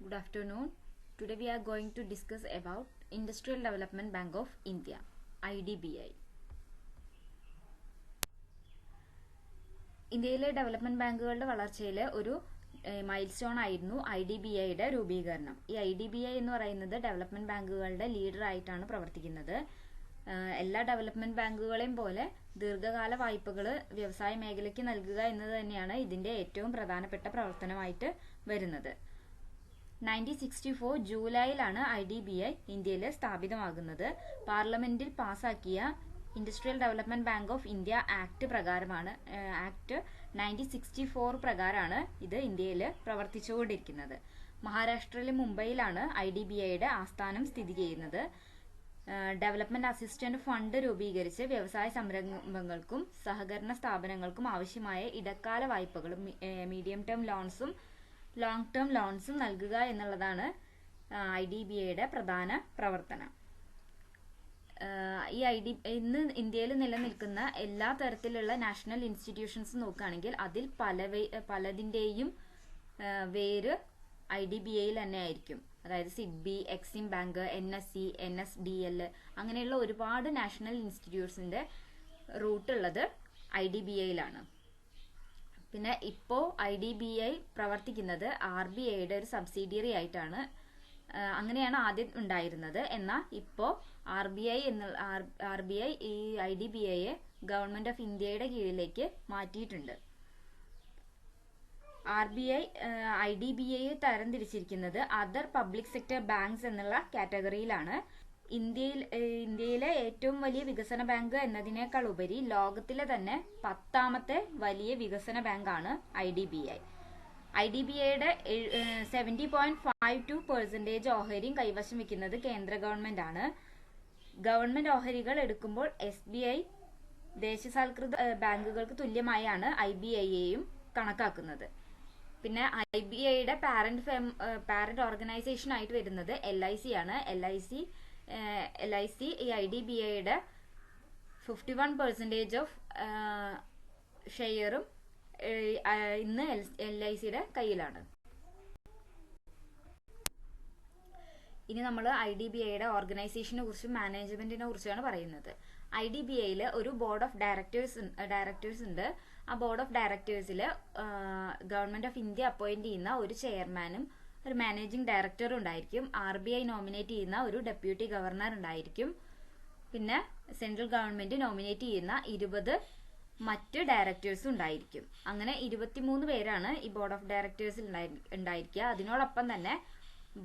Good afternoon. Today we are going to discuss about Industrial Development Bank of India, IDBI. ഇന്ത്യയിലെ development ബാങ്കുകളുടെ വളർച്ചയിലെ ഒരു mile stone ആയിരുന്നു IDBIയുടെ രൂപീകരണം. ഈ IDBI എന്ന് പറയുന്നത് ഡെവലപ്മെന്റ് ബാങ്കുകളുടെ ലീഡർ ആയിട്ടാണ് പ്രവർത്തിക്കുന്നത്. എല്ലാ ഡെവലപ്മെന്റ് ബാങ്കുകളെയും പോലെ ദീർഘകാല വായ്പകൾ വ്യവസായ മേഖലയ്ക്ക് നൽകുക എന്നത് തന്നെയാണ് ഇതിന്റെ ഏറ്റവും പ്രധാനപ്പെട്ട പ്രവർത്തനമായിട്ട് വരുന്നത്. 1964 ജൂലൈയിലാണ് IDBI ഇന്ത്യയിൽ സ്ഥാപിതമാകുന്നത്. പാർലമെന്റിൽ പാസാക്കിയ industrial development bank of India act പ്രകാരമാണ് ആക്ട് 1964 പ്രകാരമാണ് ഇത് ഇന്ത്യയിൽ പ്രവർത്തിച്ചുകൊണ്ടിരിക്കുന്നത്. മഹാരാഷ്ട്രയിലെ മുംബൈയിലാണ് IDBIയുടെ ആസ്ഥാനം സ്ഥിതി ചെയ്യുന്നത്. ഡെവലപ്മെന്റ് അസിസ്റ്റന്റ് ഫണ്ട് രൂപീകരിച്ച് വ്യവസായ സംരംഭങ്ങൾക്കും സഹകരണ സ്ഥാപനങ്ങൾക്കും ആവശ്യമായ ഇടക്കാല വായ്പകളും മീഡിയം ടേം ലോൺസും ലോങ് ടേം ലോൺസും നൽകുക എന്നുള്ളതാണ് IDBIയുടെ പ്രധാന പ്രവർത്തനം. ഇന്ന് ഇന്ത്യയിൽ നിലനിൽക്കുന്ന എല്ലാ തരത്തിലുള്ള നാഷണൽ ഇൻസ്റ്റിറ്റ്യൂഷൻസ് നോക്കുകയാണെങ്കിൽ അതിൽ പലതിൻ്റെയും വേര് IDBIയിൽ തന്നെ ആയിരിക്കും. അതായത് SIDBI, Exim bank, NSE, NSDL അങ്ങനെയുള്ള ഒരുപാട് നാഷണൽ ഇൻസ്റ്റിറ്റ്യൂട്ട്സിന്റെ റൂട്ട് ഉള്ളത് IDBIയിലാണ്. പിന്നെ ഇപ്പോൾ IDBI പ്രവർത്തിക്കുന്നത് RBIയുടെ ഒരു സബ്സിഡിയറി ആയിട്ടാണ്. അങ്ങനെയാണ് ആദ്യം ഉണ്ടായിരുന്നത്. എന്നാൽ ഇപ്പോൾ RBI ഈ IDBIയെ ഗവൺമെന്റ് ഓഫ് ഇന്ത്യയുടെ കീഴിലേക്ക് മാറ്റിയിട്ടുണ്ട്. RBI IDBIയെ തരംതിരിച്ചിരിക്കുന്നത് അതർ പബ്ലിക് സെക്ടർ ബാങ്ക്സ് എന്നുള്ള കാറ്റഗറിയിലാണ്. ഇന്ത്യയിലെ ഏറ്റവും വലിയ വികസന ബാങ്ക് എന്നതിനേക്കാൾ ഉപരി ലോകത്തിലെ തന്നെ 10ാമത്തെ വലിയ വികസന ബാങ്കാണ് IDBI. IDBIയുടെ 70.52% ഓഹരിയും കൈവശം വെക്കുന്നത് കേന്ദ്ര ഗവൺമെന്റ് ആണ്. ഗവൺമെന്റ് ഓഹരികൾ എടുക്കുമ്പോൾ SBI ദേശസാൽകൃത ബാങ്കുകൾക്ക് തുല്യമായാണ് IBIയെയും കണക്കാക്കുന്നത്. പിന്നെ IBIയുടെ പാരന്റ് ഓർഗനൈസേഷൻ ആയിട്ട് വരുന്നത് LIC ആണ്. LIC ഈ IDBIയുടെ 51% ഓഫ് ഷെയറും ഇന്ന് LICയുടെ കയ്യിലാണ്. ഇനി നമ്മൾ IDBIയുടെ ഓർഗനൈസേഷനെ കുറിച്ചും മാനേജ്മെന്റിനെ കുറിച്ചാണ് പറയുന്നത്. IDBIയിൽ ഒരു ബോർഡ് ഓഫ് ഡയറക്ടേഴ്സ് ഉണ്ട്. ആ ബോർഡ് ഓഫ് ഡയറക്ടേഴ്സിൽ ഗവൺമെന്റ് ഓഫ് ഇന്ത്യ അപ്പോയിന്റ് ചെയ്യുന്ന ഒരു ചെയർമാനും ഒരു മാനേജിംഗ് ഡയറക്ടറും ഉണ്ടായിരിക്കും. RBI നോമിനേറ്റ് ചെയ്യുന്ന ഒരു ഡെപ്യൂട്ടി ഗവർണർ ഉണ്ടായിരിക്കും. പിന്നെ സെൻട്രൽ ഗവൺമെന്റ് നോമിനേറ്റ് ചെയ്യുന്ന 20 മറ്റ് ഡയറക്ടേഴ്സും ഉണ്ടായിരിക്കും. അങ്ങനെ 23 പേരാണ് ഈ ബോർഡ് ഓഫ് ഡയറക്ടേഴ്സിൽ ഉണ്ടായിരിക്കുക. അതിനോടൊപ്പം തന്നെ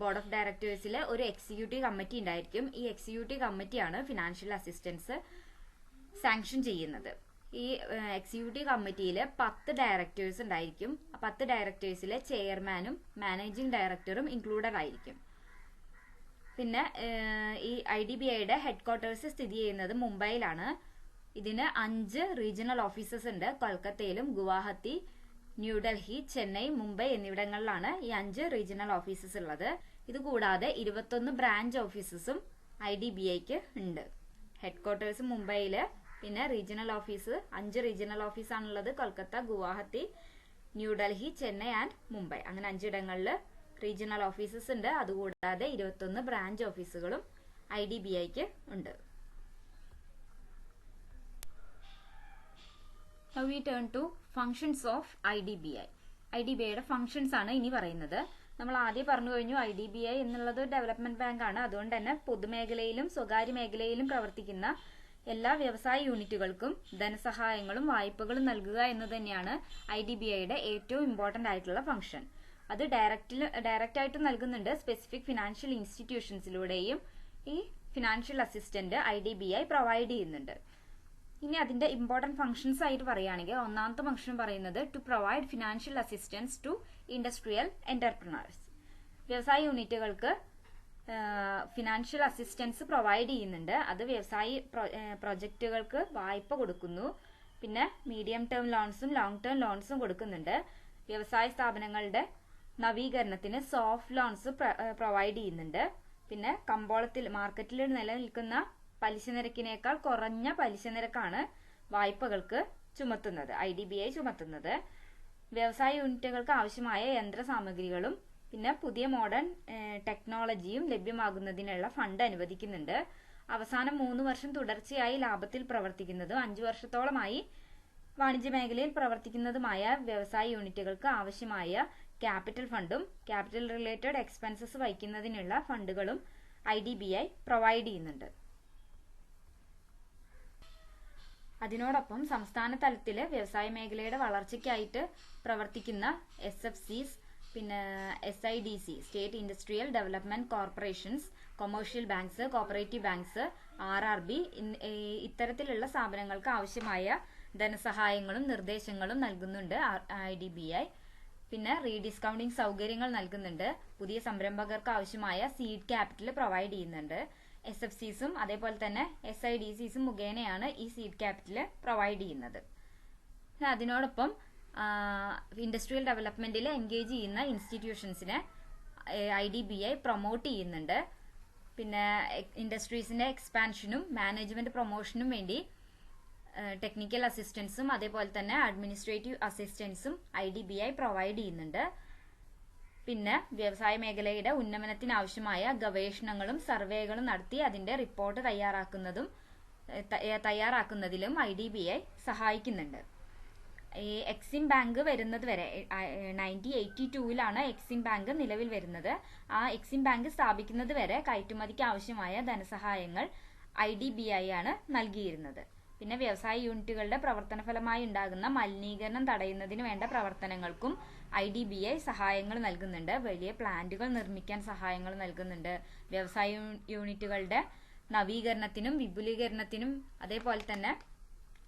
ബോർഡ് ഓഫ് ഡയറക്ടേഴ്സിൽ ഒരു എക്സിക്യൂട്ടീവ് കമ്മിറ്റി ഉണ്ടായിരിക്കും. ഈ എക്സിക്യൂട്ടീവ് കമ്മിറ്റിയാണ് ഫിനാൻഷ്യൽ അസിസ്റ്റൻസ് സാങ്ഷൻ ചെയ്യുന്നത്. ഈ എക്സിക്യൂട്ടീവ് കമ്മിറ്റിയിൽ 10 ഡയറക്ടേഴ്സ് ഉണ്ടായിരിക്കും. 10 ഡയറക്ടേഴ്സിലെ ചെയർമാനും മാനേജിംഗ് ഡയറക്ടറും ഇൻക്ലൂഡഡ് ആയിരിക്കും. പിന്നെ ഈ IDBIയുടെ ഹെഡ്ക്വാർട്ടേഴ്സ് സ്ഥിതി ചെയ്യുന്നത് മുംബൈയിലാണ്. ഇതിന് 5 റീജിയണൽ ഓഫീസസ് ഉണ്ട്. കൊൽക്കത്തയിലും ഗുവാഹത്തി, ന്യൂഡൽഹി, ചെന്നൈ, മുംബൈ എന്നിവിടങ്ങളിലാണ് ഈ 5 റീജിയണൽ ഓഫീസസ് ഉള്ളത്. ഇതുകൂടാതെ 21 ബ്രാഞ്ച് ഓഫീസസും IDBIക്ക് ഉണ്ട്. ഹെഡ്ക്വാർട്ടേഴ്സ് മുംബൈയില്, പിന്നെ റീജിയണൽ ഓഫീസ് 5 റീജിയണൽ ഓഫീസാണുള്ളത്. കൊൽക്കത്ത, ഗുവാഹത്തി, ന്യൂഡൽഹി, ചെന്നൈ ആൻഡ് മുംബൈ. അങ്ങനെ 5 ഇടങ്ങളിൽ റീജിയണൽ ഓഫീസസ് ഉണ്ട്. അതുകൂടാതെ 21 ബ്രാഞ്ച് ഓഫീസുകളും IDBIക്ക് ഉണ്ട്. Now we turn to functions of IDBI. IDBIയുടെ ഫങ്ഷൻസ് ആണ് ഇനി പറയുന്നത്. നമ്മൾ ആദ്യം പറഞ്ഞു കഴിഞ്ഞു IDBI എന്നുള്ളത് ഒരു ഡെവലപ്മെന്റ് ബാങ്ക് ആണ്. അതുകൊണ്ട് തന്നെ പൊതുമേഖലയിലും സ്വകാര്യ മേഖലയിലും പ്രവർത്തിക്കുന്ന എല്ലാ വ്യവസായ യൂണിറ്റുകൾക്കും ധനസഹായങ്ങളും വായ്പകളും നൽകുക എന്നത് തന്നെയാണ് IDBIയുടെ ഏറ്റവും ഇമ്പോർട്ടന്റ് ആയിട്ടുള്ള ഫംഗ്ഷൻ. അത് ഡയറക്റ്റ് ആയിട്ട് നൽകുന്നുണ്ട്. സ്പെസിഫിക് ഫിനാൻഷ്യൽ ഇൻസ്റ്റിറ്റ്യൂഷൻസിലൂടെയും ഈ ഫിനാൻഷ്യൽ അസിസ്റ്റന്റ് IDBI പ്രൊവൈഡ് ചെയ്യുന്നുണ്ട്. ഇനി അതിന്റെ ഇമ്പോർട്ടന്റ് ഫംഗ്ഷൻസ് ആയിട്ട് പറയുകയാണെങ്കിൽ ഒന്നാമത്തെ ഫംഗ്ഷൻ പറയുന്നത് to provide financial assistance to industrial entrepreneurs. വ്യവസായ യൂണിറ്റുകൾക്ക് ഫിനാൻഷ്യൽ അസിസ്റ്റൻസ് പ്രൊവൈഡ് ചെയ്യുന്നുണ്ട്. അത് വ്യവസായ പ്രൊജക്റ്റുകൾക്ക് വായ്പ കൊടുക്കുന്നു. പിന്നെ മീഡിയം ടേം ലോൺസും ലോങ് ടേം ലോൺസും കൊടുക്കുന്നുണ്ട്. വ്യവസായ സ്ഥാപനങ്ങളുടെ നവീകരണത്തിന് സോഫ്റ്റ് ലോൺസ് പ്രൊവൈഡ് ചെയ്യുന്നുണ്ട്. പിന്നെ മാർക്കറ്റിൽ നിലനിൽക്കുന്ന പലിശ നിരക്കിനേക്കാൾ കുറഞ്ഞ പലിശ നിരക്കാണ് വായ്പകൾക്ക് IDBI ചുമത്തുന്നത്. വ്യവസായ യൂണിറ്റുകൾക്ക് ആവശ്യമായ യന്ത്ര സാമഗ്രികളും പിന്നെ പുതിയ മോഡേൺ ടെക്നോളജിയും ലഭ്യമാകുന്നതിനുള്ള ഫണ്ട് അനുവദിക്കുന്നുണ്ട്. അവസാനം 3 വർഷം തുടർച്ചയായി ലാഭത്തിൽ പ്രവർത്തിക്കുന്നതും 5 വർഷത്തോളമായി വാണിജ്യ മേഖലയിൽ പ്രവർത്തിക്കുന്നതുമായ വ്യവസായ യൂണിറ്റുകൾക്ക് ആവശ്യമായ ക്യാപിറ്റൽ ഫണ്ടും ക്യാപിറ്റൽ റിലേറ്റഡ് എക്സ്പെൻസസ് വഹിക്കുന്നതിനുള്ള ഫണ്ടുകളും IDBI പ്രൊവൈഡ് ചെയ്യുന്നുണ്ട്. അതിനോടൊപ്പം സംസ്ഥാന തലത്തില് വ്യവസായ മേഖലയുടെ വളർച്ചയ്ക്കായിട്ട് പ്രവർത്തിക്കുന്ന SFCs, പിന്നെ SIDC, state industrial development corporations, commercial banks, cooperative banks, RRB ഇത്തരത്തിലുള്ള സ്ഥാപനങ്ങൾക്ക് ആവശ്യമായ ധനസഹായങ്ങളും നിർദ്ദേശങ്ങളും നൽകുന്നുണ്ട് IDBI. പിന്നെ റീഡിസ്കൗണ്ടിങ് സൗകര്യങ്ങൾ നൽകുന്നുണ്ട്. പുതിയ സംരംഭകർക്ക് ആവശ്യമായ സീഡ് ക്യാപിറ്റൽ പ്രൊവൈഡ് ചെയ്യുന്നുണ്ട്. SFCസും അതേപോലെ തന്നെ SIDCസും മുഖേനയാണ് ഈ സീഡ് ക്യാപിറ്റൽ പ്രൊവൈഡ് ചെയ്യുന്നത്. അതിനോടൊപ്പം ഇൻഡസ്ട്രിയൽ ഡെവലപ്മെന്റിൽ എൻഗേജ് ചെയ്യുന്ന ഇൻസ്റ്റിറ്റ്യൂഷൻസിനെ IDBI പ്രൊമോട്ട് ചെയ്യുന്നുണ്ട്. പിന്നെ ഇൻഡസ്ട്രീസിന്റെ എക്സ്പാൻഷനും മാനേജ്മെന്റ് പ്രൊമോഷനും വേണ്ടി ടെക്നിക്കൽ അസിസ്റ്റൻസും അതേപോലെ തന്നെ അഡ്മിനിസ്ട്രേറ്റീവ് അസിസ്റ്റൻസും IDBI പ്രൊവൈഡ് ചെയ്യുന്നുണ്ട്. പിന്നെ വ്യവസായ മേഖലയുടെ ഉന്നമനത്തിനാവശ്യമായ ഗവേഷണങ്ങളും സർവേകളും നടത്തി അതിന്റെ റിപ്പോർട്ട് തയ്യാറാക്കുന്നതിലും IDBI സഹായിക്കുന്നുണ്ട്. ഈ എക്സിം ബാങ്ക് വരുന്നത് വരെ 1982 എക്സിം ബാങ്ക് നിലവിൽ വരുന്നത്. ആ എക്സിം ബാങ്ക് സ്ഥാപിക്കുന്നത് വരെ കയറ്റുമതിക്ക് ആവശ്യമായ ധനസഹായങ്ങൾ IDBI ആണ് നൽകിയിരുന്നത്. പിന്നെ വ്യവസായ യൂണിറ്റുകളുടെ പ്രവർത്തന ഫലമായി ഉണ്ടാകുന്ന മലിനീകരണം തടയുന്നതിന് വേണ്ട പ്രവർത്തനങ്ങൾക്കും IDBI സഹായങ്ങൾ നൽകുന്നുണ്ട്. വലിയ പ്ലാന്റുകൾ നിർമ്മിക്കാൻ സഹായങ്ങൾ നൽകുന്നുണ്ട്. വ്യവസായ യൂണിറ്റുകളുടെ നവീകരണത്തിനും വിപുലീകരണത്തിനും അതേപോലെ തന്നെ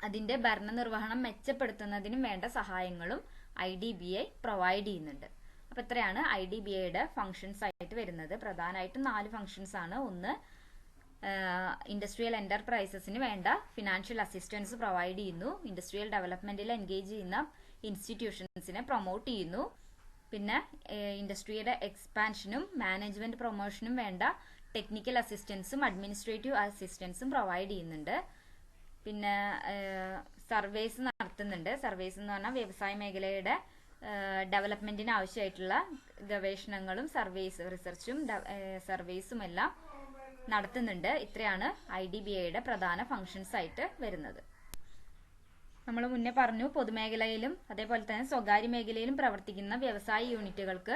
അതിന്റെ ഭരണനിർവഹണം മെച്ചപ്പെടുത്തുന്നതിനും വേണ്ട സഹായങ്ങളും IDBI പ്രൊവൈഡ് ചെയ്യുന്നുണ്ട്. അപ്പൊ ഇത്രയാണ് IDBIയുടെ ഫങ്ഷൻസ് ആയിട്ട് വരുന്നത്. പ്രധാനമായിട്ടും 4 ഫങ്ഷൻസ് ആണ്. ഒന്ന്, ഇൻഡസ്ട്രിയൽ എന്റർപ്രൈസസിന് വേണ്ട ഫിനാൻഷ്യൽ അസിസ്റ്റൻസ് പ്രൊവൈഡ് ചെയ്യുന്നു. ഇൻഡസ്ട്രിയൽ ഡെവലപ്മെന്റിൽ എൻഗേജ് ചെയ്യുന്ന ഇൻസ്റ്റിറ്റ്യൂഷൻസിനെ പ്രൊമോട്ട് ചെയ്യുന്നു. പിന്നെ ഇൻഡസ്ട്രിയുടെ എക്സ്പാൻഷനും മാനേജ്മെന്റ് പ്രൊമോഷനും വേണ്ട ടെക്നിക്കൽ അസിസ്റ്റൻസും അഡ്മിനിസ്ട്രേറ്റീവ് അസിസ്റ്റൻസും പ്രൊവൈഡ് ചെയ്യുന്നുണ്ട്. പിന്നെ സർവേസ് നടത്തുന്നുണ്ട്. സർവേസ് എന്ന് പറഞ്ഞാൽ വ്യവസായ മേഖലയുടെ ഡെവലപ്മെന്റിന് ആവശ്യമായിട്ടുള്ള ഗവേഷണങ്ങളും റിസർച്ചും സർവേസും എല്ലാം നടത്തുന്നുണ്ട്. ഇത്രയാണ് IDBIയുടെ പ്രധാന ഫങ്ഷൻസ് ആയിട്ട് വരുന്നത്. നമ്മൾ മുന്നേ പറഞ്ഞു, പൊതുമേഖലയിലും അതേപോലെ തന്നെ സ്വകാര്യ മേഖലയിലും പ്രവർത്തിക്കുന്ന വ്യവസായ യൂണിറ്റുകൾക്ക്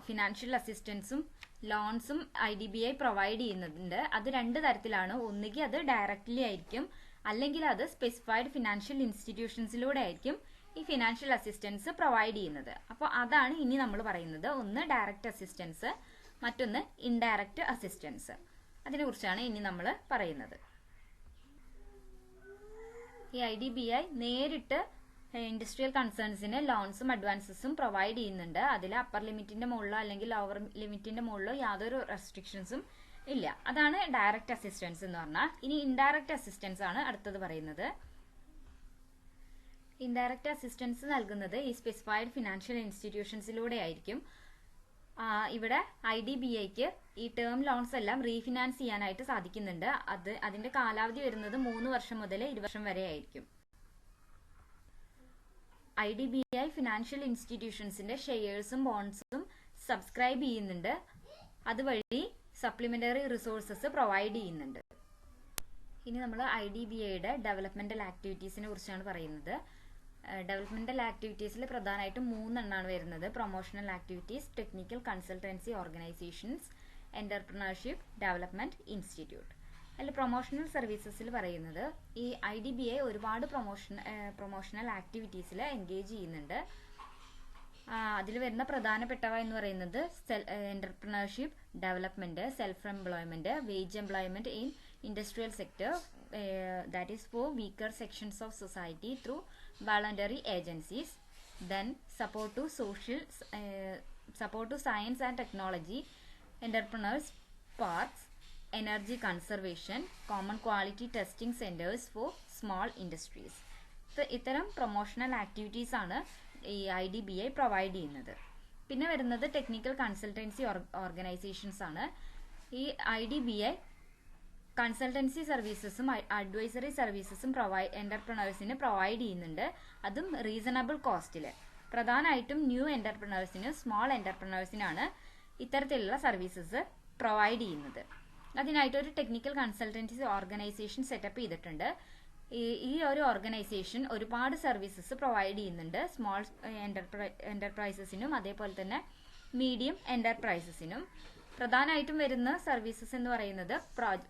ഫിനാൻഷ്യൽ അസിസ്റ്റൻസും ലോൺസും IDBI പ്രൊവൈഡ് ചെയ്യുന്നുണ്ട്. അത് 2 തരത്തിലാണ്. ഒന്നുകിൽ അത് ഡയറക്റ്റ്ലി ആയിരിക്കും, അല്ലെങ്കിൽ അത് സ്പെസിഫൈഡ് ഫിനാൻഷ്യൽ ഇൻസ്റ്റിറ്റ്യൂഷൻസിലൂടെ ആയിരിക്കും ഈ ഫിനാൻഷ്യൽ അസിസ്റ്റൻസ് പ്രൊവൈഡ് ചെയ്യുന്നത്. അപ്പോൾ അതാണ് ഇനി നമ്മൾ പറയുന്നത്. ഒന്ന് ഡയറക്റ്റ് അസിസ്റ്റൻസ്, മറ്റൊന്ന് ഇൻഡയറക്റ്റ് അസിസ്റ്റൻസ്. അതിനെ കുറിച്ചാണ് ഇനി നമ്മൾ പറയുന്നത്. ഈ IDBI നേരിട്ട് ഇൻഡസ്ട്രിയൽ കൺസേൺസിന് ലോൺസും അഡ്വാൻസസും പ്രൊവൈഡ് ചെയ്യുന്നുണ്ട്. അതിൽ അപ്പർ ലിമിറ്റിന്റെ മുകളിലോ അല്ലെങ്കിൽ ലോവർ ലിമിറ്റിന്റെ മുകളിലോ യാതൊരു റെസ്ട്രിക്ഷൻസും ഇല്ല. അതാണ് ഡയറക്റ്റ് അസിസ്റ്റൻസ് എന്ന് പറഞ്ഞാൽ. ഇനി ഇൻഡയറക്റ്റ് അസിസ്റ്റൻസ് ആണ് അടുത്തത് പറയുന്നത്. ഇൻഡയറക്റ്റ് അസിസ്റ്റൻസ് നൽകുന്നത് ഈ സ്പെസിഫൈഡ് ഫിനാൻഷ്യൽ ഇൻസ്റ്റിറ്റ്യൂഷൻസിലൂടെ ആയിരിക്കും. ഇവിടെ IDBIക്ക് ഈ ടേം ലോൺസ് എല്ലാം റീഫിനാൻസ് ചെയ്യാനായിട്ട് സാധിക്കുന്നുണ്ട്. അതിന്റെ കാലാവധി വരുന്നത് 3 വർഷം മുതൽ 20 വർഷം വരെ ആയിരിക്കും. IDBI ഫിനാൻഷ്യൽ ഇൻസ്റ്റിറ്റ്യൂഷൻസിന്റെ ഷെയർസും ബോൺസും സബ്സ്ക്രൈബ് ചെയ്യുന്നുണ്ട്. അതുവഴി സപ്ലിമെന്ററി റിസോഴ്സസ് പ്രൊവൈഡ് ചെയ്യുന്നുണ്ട്. ഇനി നമ്മൾ IDBIയുടെ ഡെവലപ്മെന്റൽ ആക്ടിവിറ്റീസിനെ കുറിച്ചാണ് പറയുന്നത്. ഡെവലപ്മെന്റൽ ആക്ടിവിറ്റീസിൽ പ്രധാനമായിട്ടും 3 എണ്ണമാണ് വരുന്നത്. Promotional activities, technical consultancy organisations, entrepreneurship development institute. അതിൽ പ്രൊമോഷണൽ സർവീസസിൽ പറയുന്നത് ഈ IDBI ഒരുപാട് പ്രൊമോഷണൽ ആക്ടിവിറ്റീസിൽ എൻഗേജ് ചെയ്യുന്നുണ്ട്. അതിൽ വരുന്ന പ്രധാനപ്പെട്ടവ എന്ന് പറയുന്നത് entrepreneurship development, self employment, wage employment in industrial sector, that is for weaker sections of society through voluntary agencies. Then support to science and technology, entrepreneurs parks, energy conservation, common quality testing centers for small industries. ഇത്തരം promotional activities ആണ് ഈ IDBI provide ചെയ്യുന്നത്. പിന്നെ വരുന്നത് technical consultancy organisations ആണ്. ഈ IDBI consultancy സർവീസസും അഡ്വൈസറി സർവീസസും എന്റർപ്രണേഴ്സിന് പ്രൊവൈഡ് ചെയ്യുന്നുണ്ട്. അതും റീസണബിൾ കോസ്റ്റില്. പ്രധാനമായിട്ടും ന്യൂ എന്റർപ്രണേഴ്സിനും സ്മോൾ എന്റർപ്രണേഴ്സിനാണ് ഇത്തരത്തിലുള്ള സർവീസസ് പ്രൊവൈഡ് ചെയ്യുന്നത്. അതിനായിട്ട് ഒരു ടെക്നിക്കൽ കൺസൾട്ടൻസി ഓർഗനൈസേഷൻ സെറ്റപ്പ് ചെയ്തിട്ടുണ്ട്. ഈ ഒരു ഓർഗനൈസേഷൻ ഒരുപാട് സർവീസസ് പ്രൊവൈഡ് ചെയ്യുന്നുണ്ട് സ്മോൾ എന്റർപ്രൈസസിനും അതേപോലെ തന്നെ മീഡിയം എന്റർപ്രൈസസിനും. പ്രധാനമായിട്ടും വരുന്ന സർവീസസ് എന്ന് പറയുന്നത്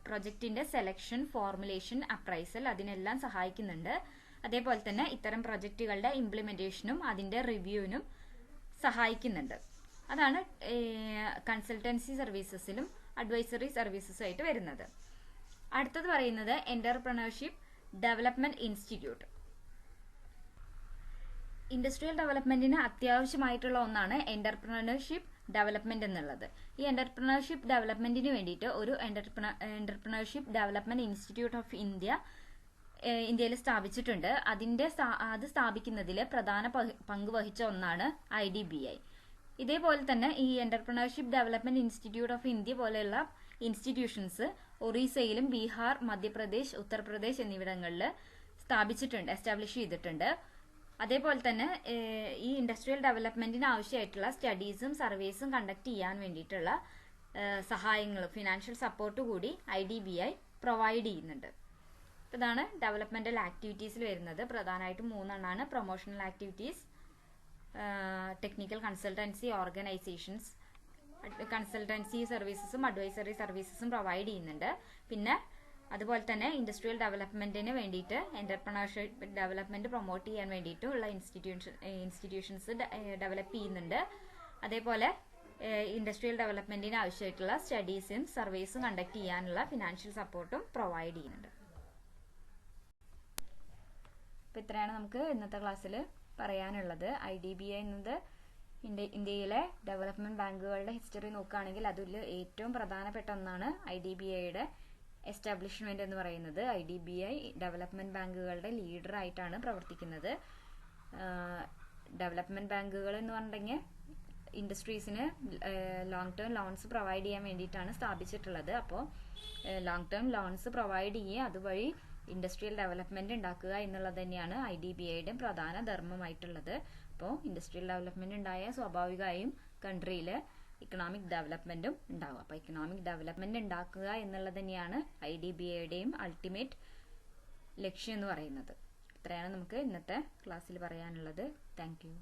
പ്രൊജക്ടിന്റെ സെലക്ഷൻ, ഫോർമുലേഷൻ, അപ്രൈസൽ അതിനെല്ലാം സഹായിക്കുന്നുണ്ട്. അതേപോലെ തന്നെ ഇത്തരം പ്രൊജക്റ്റുകളുടെ ഇംപ്ലിമെന്റേഷനും അതിന്റെ റിവ്യൂവിനും സഹായിക്കുന്നുണ്ട്. അതാണ് കൺസൾട്ടൻസി സർവീസസിലും അഡ്വൈസറി സർവീസസും ആയിട്ട് വരുന്നത്. അടുത്തത് പറയുന്നത് എന്റർപ്രണർഷിപ്പ് ഡെവലപ്മെന്റ് ഇൻസ്റ്റിറ്റ്യൂട്ട്. ഇൻഡസ്ട്രിയൽ ഡെവലപ്മെന്റിന് അത്യാവശ്യമായിട്ടുള്ള ഒന്നാണ് എന്റർപ്രണർഷിപ്പ് ഡെവലപ്മെന്റ് എന്നുള്ളത്. ഈ എന്റർപ്രണർഷിപ്പ് ഡെവലപ്മെന്റിന് വേണ്ടിയിട്ട് ഒരു എന്റർപ്രണർഷിപ്പ് ഡെവലപ്മെന്റ് ഇൻസ്റ്റിറ്റ്യൂട്ട് ഓഫ് ഇന്ത്യയിൽ സ്ഥാപിച്ചിട്ടുണ്ട്. അത് സ്ഥാപിക്കുന്നതിൽ പ്രധാന പങ്ക് വഹിച്ച ഒന്നാണ് IDBI. ഇതേപോലെ തന്നെ ഈ entrepreneurship development institute of India പോലെയുള്ള ഇൻസ്റ്റിറ്റ്യൂഷൻസ് ഒറീസയിലും ബീഹാർ, മധ്യപ്രദേശ്, ഉത്തർപ്രദേശ് എന്നിവിടങ്ങളിൽ എസ്റ്റാബ്ലിഷ് ചെയ്തിട്ടുണ്ട്. അതേപോലെ തന്നെ ഈ ഇൻഡസ്ട്രിയൽ ഡെവലപ്മെന്റിന് ആവശ്യമായിട്ടുള്ള സ്റ്റഡീസും സർവേസും കണ്ടക്ട് ചെയ്യാൻ വേണ്ടിയിട്ടുള്ള സഹായങ്ങൾ, ഫിനാൻഷ്യൽ സപ്പോർട്ട് കൂടി IDBI പ്രൊവൈഡ് ചെയ്യുന്നുണ്ട്. ഇതാണ് ഡെവലപ്മെന്റൽ ആക്ടിവിറ്റീസിൽ വരുന്നത്. പ്രധാനമായിട്ടും 3 promotional activities, technical consultancy organisations, consultancy സർവീസസും അഡ്വൈസറി സർവീസസും പ്രൊവൈഡ് ചെയ്യുന്നുണ്ട്. പിന്നെ അതുപോലെ തന്നെ ഇൻഡസ്ട്രിയൽ ഡെവലപ്മെന്റിന് വേണ്ടിയിട്ട് എന്റർപ്രണർഷിപ്പ് ഡെവലപ്മെന്റ് പ്രൊമോട്ട് ചെയ്യാൻ വേണ്ടിയിട്ടുള്ള ഇൻസ്റ്റിറ്റ്യൂഷൻസ് ഡെവലപ്പ് ചെയ്യുന്നുണ്ട്. അതേപോലെ ഇൻഡസ്ട്രിയൽ ഡെവലപ്മെന്റിന് ആവശ്യമായിട്ടുള്ള സ്റ്റഡീസും സർവേസും കണ്ടക്ട് ചെയ്യാനുള്ള ഫിനാൻഷ്യൽ സപ്പോർട്ടും പ്രൊവൈഡ് ചെയ്യുന്നുണ്ട്. അപ്പോൾ ഇത്രയാണ് നമുക്ക് ഇന്നത്തെ ക്ലാസ്സിൽ പറയാനുള്ളത്. IDBI എന്നത് ഇന്ത്യയിലെ ഡെവലപ്മെന്റ് ബാങ്കുകളുടെ ഹിസ്റ്ററി നോക്കുകയാണെങ്കിൽ അതിൽ ഏറ്റവും പ്രധാനപ്പെട്ട ഒന്നാണ് IDBIയുടെ എസ്റ്റാബ്ലിഷ്മെന്റ് എന്ന് പറയുന്നത്. IDBI ഡെവലപ്മെന്റ് ബാങ്കുകളുടെ ലീഡർ ആയിട്ടാണ് പ്രവർത്തിക്കുന്നത്. ഡെവലപ്മെന്റ് ബാങ്കുകൾ എന്ന് പറഞ്ഞിട്ടുണ്ടെങ്കിൽ ഇൻഡസ്ട്രീസിന് ലോങ് ടേം ലോൺസ് പ്രൊവൈഡ് ചെയ്യാൻ വേണ്ടിയിട്ടാണ് സ്ഥാപിച്ചിട്ടുള്ളത്. അപ്പോൾ ലോങ് ടേം ലോൺസ് പ്രൊവൈഡ് ചെയ്യുക, അതുവഴി ഇൻഡസ്ട്രിയൽ ഡെവലപ്മെന്റ് ഉണ്ടാക്കുക എന്നുള്ളത് തന്നെയാണ് IDBIയുടെ പ്രധാന ധർമ്മമായിട്ടുള്ളത്. അപ്പോൾ ഇൻഡസ്ട്രിയൽ ഡെവലപ്മെന്റ് ഉണ്ടായാൽ സ്വാഭാവികമായും കൺട്രിയിൽ ഇക്കണോമിക് ഡെവലപ്മെന്റും ഉണ്ടാകും. അപ്പോൾ ഇക്കണോമിക് ഡെവലപ്മെന്റ് ഉണ്ടാക്കുക എന്നുള്ളത് തന്നെയാണ് IDBIയുടെയും അൾട്ടിമേറ്റ് ലക്ഷ്യം എന്ന് പറയുന്നത്. ഇത്രയാണ് നമുക്ക് ഇന്നത്തെ ക്ലാസ്സിൽ പറയാനുള്ളത്. Thank you.